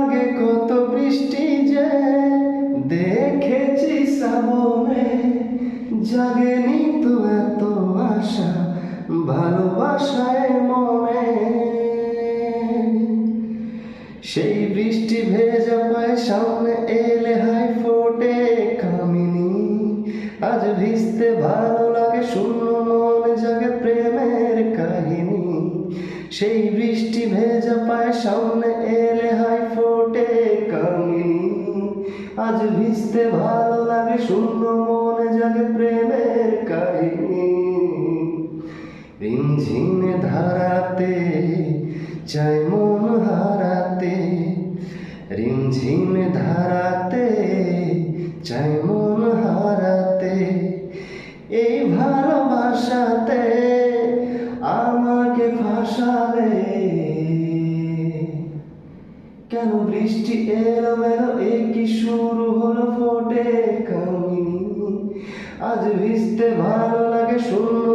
আগে কত বৃষ্টি যে দেখেছি শ্রাবণে, জাগেনি তো এত আশা ভালোবাসায় মনে। সেই বৃষ্টি ভেজা পায় সামনে এলে হাই ফোটে কামিনী। আজ ভিজতে ভালো লাগে, শূন্য মনে জাগে প্রেমের কাহিনী। সেই বৃষ্টি ভেজা পায় সামনে এলে হাই ফোটে কামিনী। আজ ভিজতে ভালো লাগে, শূন্য মনে জাগে প্রেমের কাহিনী। রিমঝিমে ধারাতে চাই মন হারাতে, রিমঝিমে ধারাতে চাই মন হারাতে। এই ভালোবাসাতে আমাকে ফাঁসালে, কেন বৃষ্টি এলো মেলো এ কি শুরু হলো ফোটে কামিনী। আজ ভিজতে ভালো লাগে, শূন্য